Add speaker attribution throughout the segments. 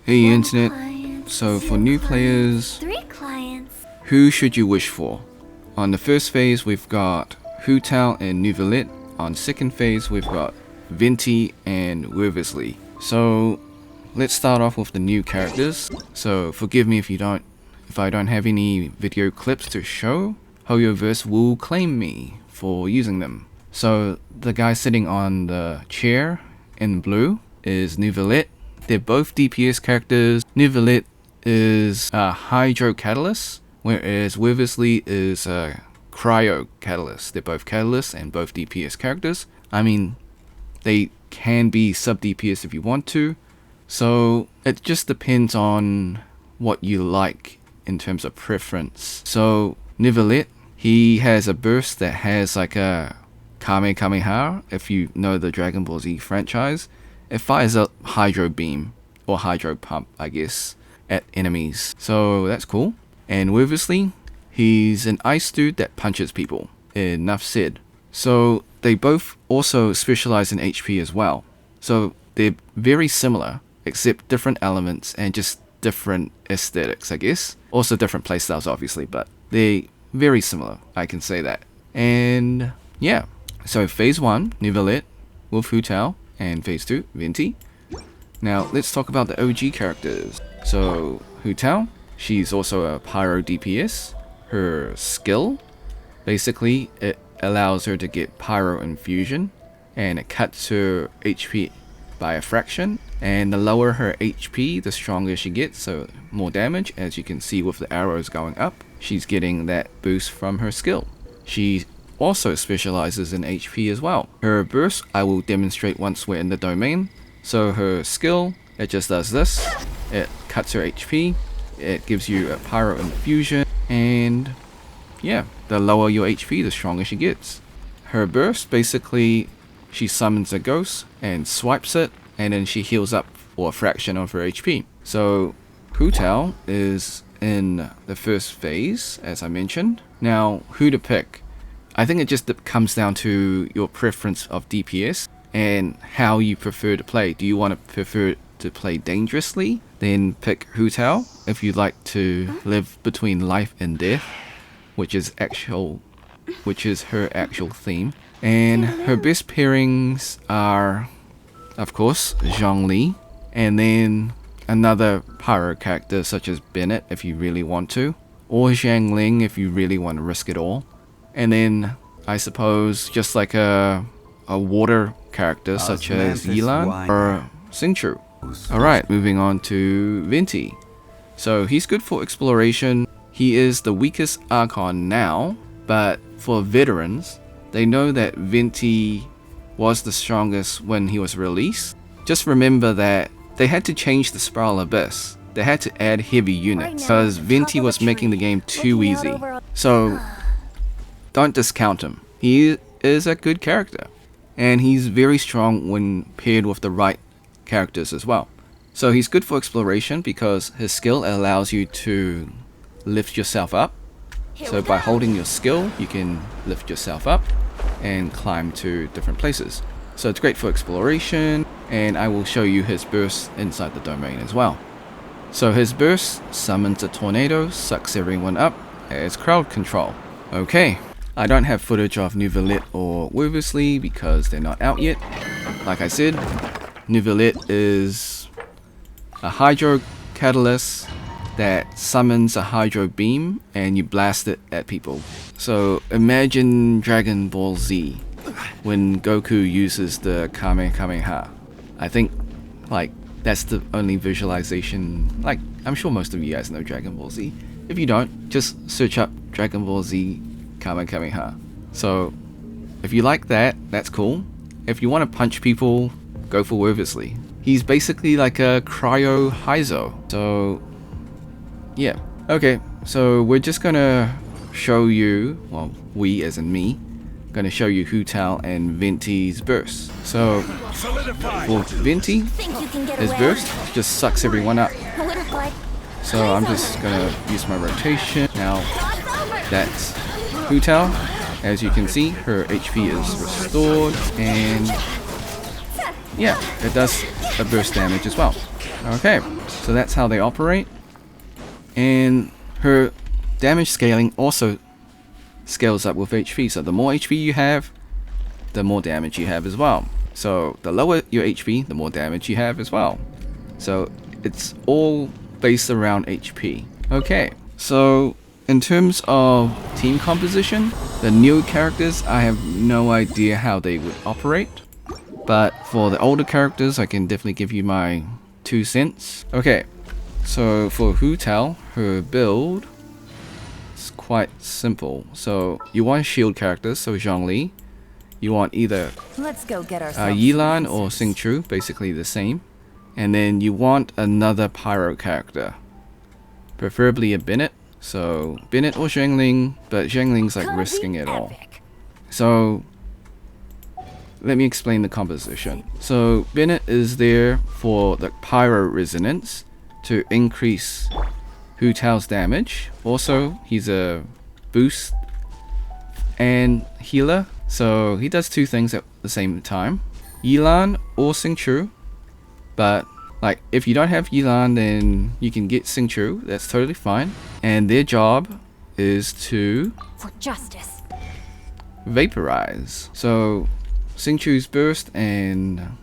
Speaker 1: Hey internet, so for new players, who should you wish for? On the first phase we've got Hutao and Hu Tao. On second phase we've got Venti and Wervesley. So let's start off with the new characters. So forgive me if I don't have any video clips to show. Hoyoverse will claim me for using them. So the guy sitting on the chair in blue is Hu Tao. They're both DPS characters. Hu Tao is a Hydro Catalyst, whereas Wervesley is a Cryo Catalyst. They're both Catalysts and both DPS characters. I mean, they can be sub DPS if you want to. So it just depends on what you like in terms of preference. So Hu Tao, he has a burst that has like a Kamehameha, if you know the Dragon Ball Z franchise. It fires a Hydro Beam, or Hydro Pump, I guess, at enemies. So that's cool. And Wervesley, he's an ice dude that punches people. Enough said. So they both also specialize in HP as well. So they're very similar, except different elements and just different aesthetics, I guess. Also different playstyles, obviously, but they're very similar, I can say that. And yeah, so phase 1, Hu Tao with Hu Tao, and phase 2, Venti. Now let's talk about the OG characters. So Hu Tao, she's also a Pyro DPS. Her skill, basically it allows her to get Pyro Infusion, and it cuts her HP by a fraction. And the lower her HP, the stronger she gets, so more damage. As you can see with the arrows going up, she's getting that boost from her skill. She also specializes in HP as well. Her burst I will demonstrate once we're in the domain. So her skill, it just does this. It cuts her HP, it gives you a Pyro Infusion, and yeah, the lower your HP, the stronger she gets. Her burst, basically, she summons a ghost and swipes it, and then she heals up for a fraction of her HP. So Hu Tao is in the first phase, as I mentioned. Now, who to pick? I think it just comes down to your preference of DPS and how you prefer to play. Do you want to prefer to play dangerously? Then pick Hu Tao. If you like to live between life and death, which is her actual theme. And her best pairings are, of course, Zhongli, and then another Pyro character such as Bennett if you really want to, or Xiangling if you really want to risk it all. And then, I suppose, just like a water character such as Yilan or Xingqiu. Alright, moving on to Venti. So he's good for exploration. He is the weakest Archon now, but for veterans, they know that Venti was the strongest when he was released. Just remember that they had to change the Spiral Abyss. They had to add heavy units because Venti was making the game too easy. So don't discount him. He is a good character, and he's very strong when paired with the right characters as well. So he's good for exploration because his skill allows you to lift yourself up. So by holding your skill, you can lift yourself up and climb to different places. So it's great for exploration, and I will show you his burst inside the domain as well. So his burst summons a tornado, sucks everyone up as crowd control. Okay. I don't have footage of Hu Tao or Wervesley because they're not out yet. Like I said, Hu Tao is a Hydro Catalyst that summons a Hydro Beam and you blast it at people. So imagine Dragon Ball Z when Goku uses the Kamehameha. I think that's the only visualization. I'm sure most of you guys know Dragon Ball Z. If you don't, just search up Dragon Ball Z Kamehameha. So if you like that, that's cool. If you want to punch people, go for Wervesley. He's basically like a Cryo Heizo. So yeah. Okay, so we're just gonna show you, well, we as in me, gonna show you Hu Tao and Venti's burst. So for Venti, his burst just sucks everyone up. So I'm just gonna use my rotation. Now that's Hu Tao. As you can see, her HP is restored, and yeah, it does a burst damage as well. Okay, So that's how they operate. And her damage scaling also scales up with HP. So the more HP you have, the more damage you have as well. So the lower your HP, the more damage you have as well. So it's all based around HP. Okay, so in terms of team composition, the new characters, I have no idea how they would operate. But for the older characters, I can definitely give you my 2 cents. Okay, so for Hu Tao, her build is quite simple. So you want shield characters, so Zhongli. You want either Yilan or Xingqiu, basically the same. And then you want another pyro character, preferably a Bennett. So Bennett or Zhengling, but Zhengling's like risking it all. So let me explain the composition. So Bennett is there for the pyro resonance to increase Hu Tao's damage. Also, he's a boost and healer. So he does 2 things at the same time. Yilan or Xingqiu. But like if you don't have Yilan, then you can get Xingqiu. That's totally fine. And their job is to
Speaker 2: for justice
Speaker 1: vaporize. So Xingqiu's burst and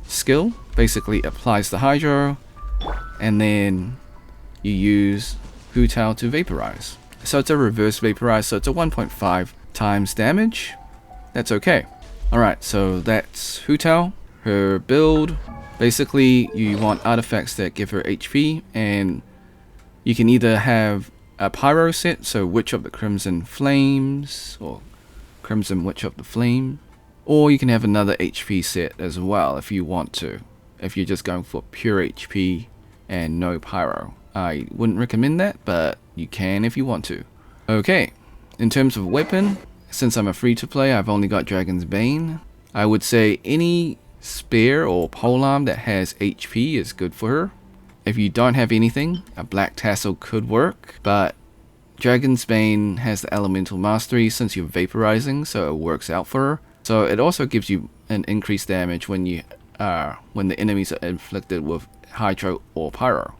Speaker 1: skill basically applies the hydro, and then you use Hu Tao to vaporize. So it's a reverse vaporize, so it's a 1.5 times damage. That's okay. Alright, so that's Hu Tao. Her build, basically you want artifacts that give her HP, and you can either have a pyro set, so Witch of the Crimson Flames, or Crimson Witch of the Flame, or you can have another HP set as well if you want to, if you're just going for pure HP and no pyro. I wouldn't recommend that, but you can if you want to. Okay, in terms of weapon, since I'm a free-to-play, I've only got Dragon's Bane. I would say any spear or polearm that has HP is good for her. If you don't have anything, a Black Tassel could work, but Dragon's Bane has the elemental mastery since you're vaporizing, so it works out for her. So it also gives you an increased damage when the enemies are inflicted with hydro or pyro.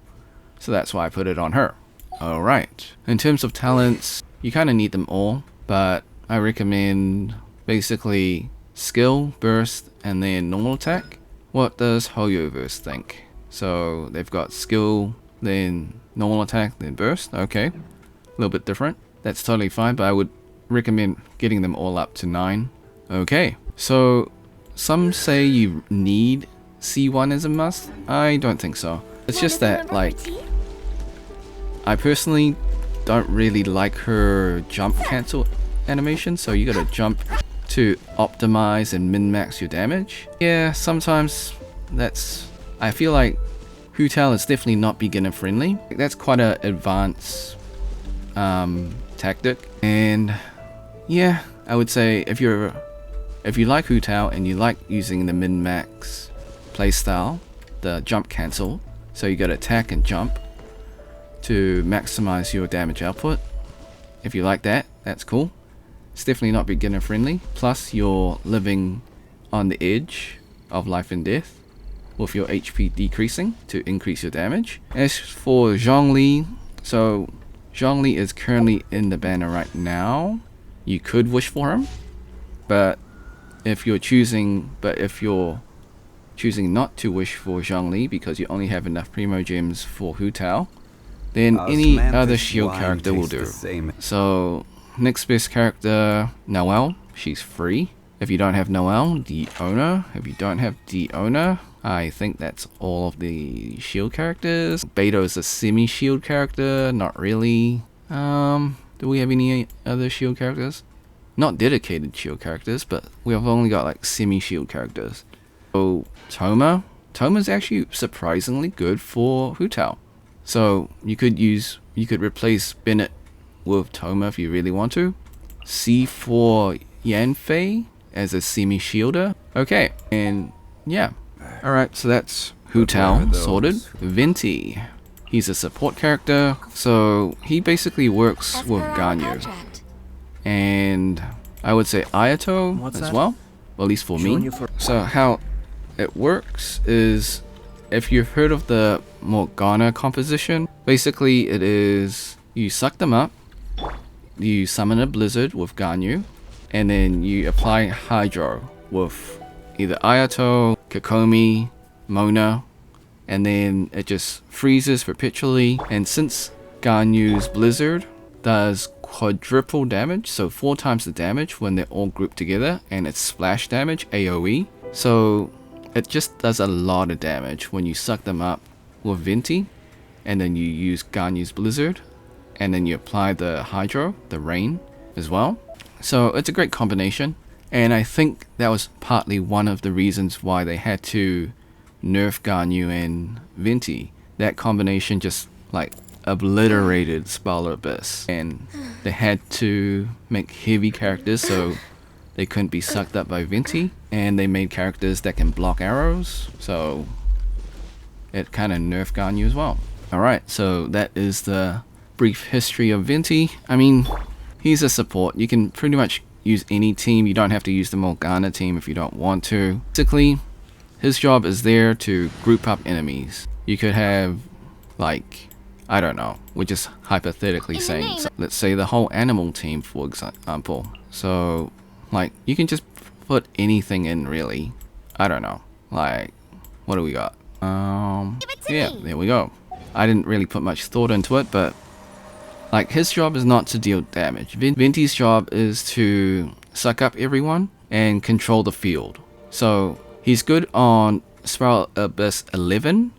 Speaker 1: So that's why I put it on her. Alright, in terms of talents, you kind of need them all, but I recommend basically skill, burst, and then normal attack. What does Hoyoverse think? So they've got skill, then normal attack, then burst. Okay, a little bit different. That's totally fine, but I would recommend getting them all up to 9. Okay, so some say you need C1 as a must. I don't think so. It's just that, like, I personally don't really like her jump cancel animation, so you gotta jump to optimize and min-max your damage. Yeah, sometimes that's... I feel like Hu Tao is definitely not beginner friendly. That's quite an advanced tactic, and yeah, I would say if you like Hu Tao and you like using the min-max playstyle, the jump cancel, so you gotta attack and jump to maximize your damage output. If you like that, that's cool. It's definitely not beginner friendly. Plus you're living on the edge of life and death with your HP decreasing to increase your damage. As for Zhongli, so Zhongli is currently in the banner right now. You could wish for him, but if you're choosing not to wish for Zhongli because you only have enough primo gems for Hu Tao, then any other shield character will do. So next best character, Noelle. She's free. If you don't have Noelle, Diona. If you don't have Diona, I think that's all of the shield characters. Beto is a semi-shield character, not really. Do we have any other shield characters? Not dedicated shield characters, but we have only got like semi-shield characters. So Thoma. Thoma's actually surprisingly good for Hu Tao. So you could replace Bennett with Thoma if you really want to. C4 Yanfei as a semi-shielder. Okay, and yeah. Alright, so that's Hu Tao sorted. Venti. He's a support character, so he basically works with Ganyu. And I would say Ayato as well, at least for me. So how it works is if you've heard of the Morgana composition, basically it is you suck them up, you summon a blizzard with Ganyu, and then you apply Hydro with either Ayato, Kokomi, Mona, and then it just freezes perpetually. And since Ganyu's blizzard does quadruple damage, so 4 times the damage when they're all grouped together, and it's splash damage, AoE, so it just does a lot of damage when you suck them up with Venti, and then you use Ganyu's blizzard, and then you apply the Hydro, the rain, as well. So it's a great combination, and I think that was partly one of the reasons why they had to nerf Ganyu and Venti. That combination just like obliterated Spell Abyss, and they had to make heavy characters so they couldn't be sucked up by Venti, and they made characters that can block arrows, so it kind of nerfed Ganyu as well. Alright, so that is the brief history of Venti. I mean, he's a support. You can pretty much use any team. You don't have to use the Morgana team if you don't want to. Basically, his job is there to group up enemies. You could have, like, I don't know, we're just hypothetically saying, so let's say the whole animal team, for example. So, like, you can just put anything in, really. I don't know, like, what do we got? Yeah, there we go. I didn't really put much thought into it, but like, his job is not to deal damage. Venti's job is to suck up everyone and control the field. So he's good on Spiral Abyss 11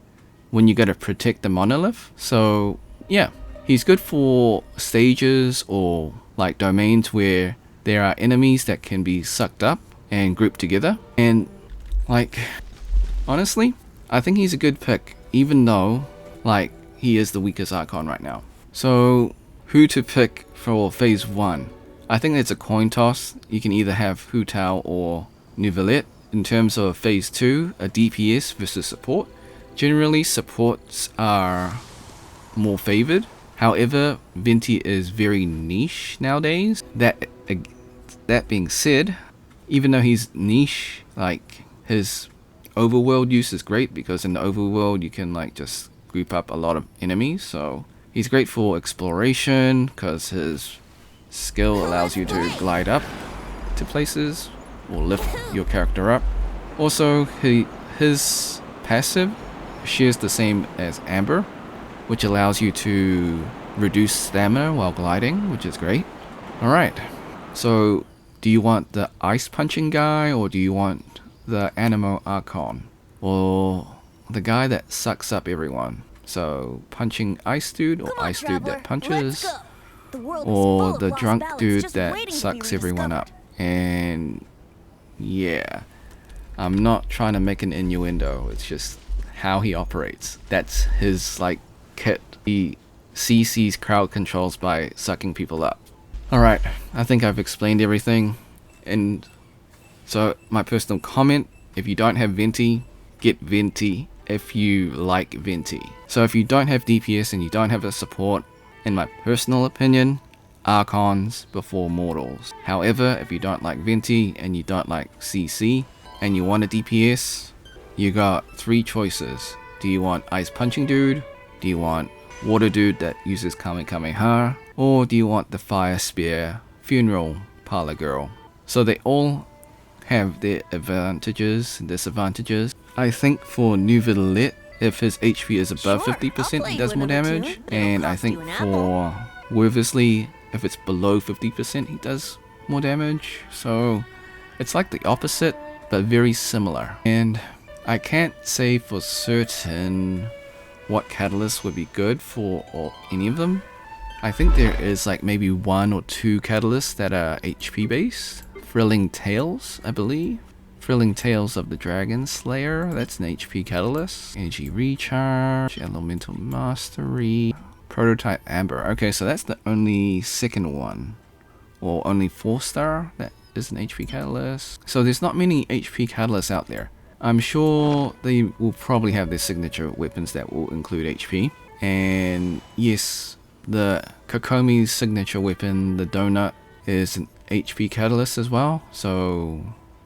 Speaker 1: when you gotta protect the monolith. So yeah, he's good for stages or like domains where there are enemies that can be sucked up and grouped together. And like, honestly, I think he's a good pick, even though like he is the weakest Archon right now. So who to pick for phase 1? I think it's a coin toss. You can either have Hu Tao or Neuvillette. In terms of phase 2, a DPS versus support. Generally, supports are more favored. However, Venti is very niche nowadays. That being said, even though he's niche, like, his overworld use is great, because in the overworld you can like just group up a lot of enemies. So he's great for exploration because his skill allows you to glide up to places or lift your character up. Also, his passive shares the same as Amber, which allows you to reduce stamina while gliding, which is great. Alright, so do you want the ice punching guy, or do you want the Animo Archon, or the guy that sucks up everyone? So punching ice dude, or ice dude that punches, or the drunk dude that sucks everyone up. And yeah, I'm not trying to make an innuendo, it's just how he operates. That's his like kit. He CC's crowd controls by sucking people up. Alright, I think I've explained everything. And so my personal comment, if you don't have Venti, get Venti if you like Venti. So if you don't have DPS and you don't have a support, in my personal opinion, Archons before Mortals. However, if you don't like Venti and you don't like CC and you want a DPS, you got 3 choices. Do you want Ice Punching Dude? Do you want Water Dude that uses Kamehameha? Or do you want the Fire Spear Funeral Parlor Girl? So they all have their advantages and disadvantages. I think for Neuvillette, if his HP is above 50%, he does more damage. And I think for Wervesley, if it's below 50%, he does more damage. So it's like the opposite, but very similar. And I can't say for certain what catalyst would be good for any of them. I think there is like maybe 1 or 2 catalysts that are HP based. Thrilling Tales, I believe. Thrilling Tales of the Dragon Slayer, that's an HP catalyst. Energy Recharge, Elemental Mastery, Prototype Amber. Okay, so that's the only second one. Or only 4-star that is an HP catalyst. So there's not many HP catalysts out there. I'm sure they will probably have their signature weapons that will include HP. And yes, the Kokomi's signature weapon, the Donut, is an HP catalyst as well. So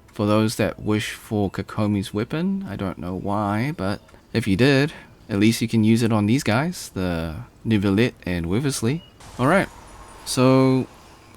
Speaker 1: for those that wish for Kokomi's weapon, I don't know why, but If you did, at least you can use it on these guys, the Nuvalit and Wiversley. Alright, so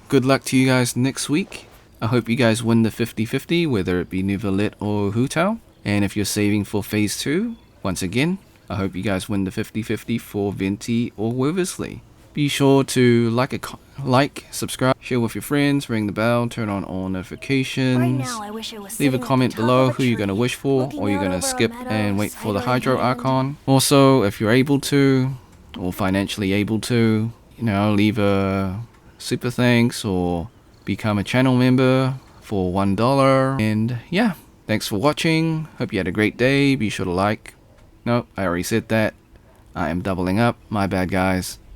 Speaker 1: good luck to you guys next week. I hope you guys win the 50-50, whether it be Nuvalit or Hu Tao. And if you're saving for Phase 2, once again, I hope you guys win the 50-50 for Venti or Wiversley. Be sure to like, subscribe, share with your friends, ring the bell, turn on all notifications.
Speaker 2: Right now, I wish I was
Speaker 1: Leave a
Speaker 2: sitting at
Speaker 1: comment
Speaker 2: the top
Speaker 1: below
Speaker 2: of a
Speaker 1: who you're
Speaker 2: tree,
Speaker 1: going to wish for,
Speaker 2: looking
Speaker 1: or you're
Speaker 2: out
Speaker 1: going to
Speaker 2: over a
Speaker 1: skip
Speaker 2: meadow,
Speaker 1: and wait for the
Speaker 2: cider in
Speaker 1: Hydro
Speaker 2: hand.
Speaker 1: Archon. Also, if you're able to, or financially able to, you know, leave a super thanks or become a channel member for $1. And yeah, thanks for watching. Hope you had a great day. Be sure to like. No, I already said that. I am doubling up. My bad, guys.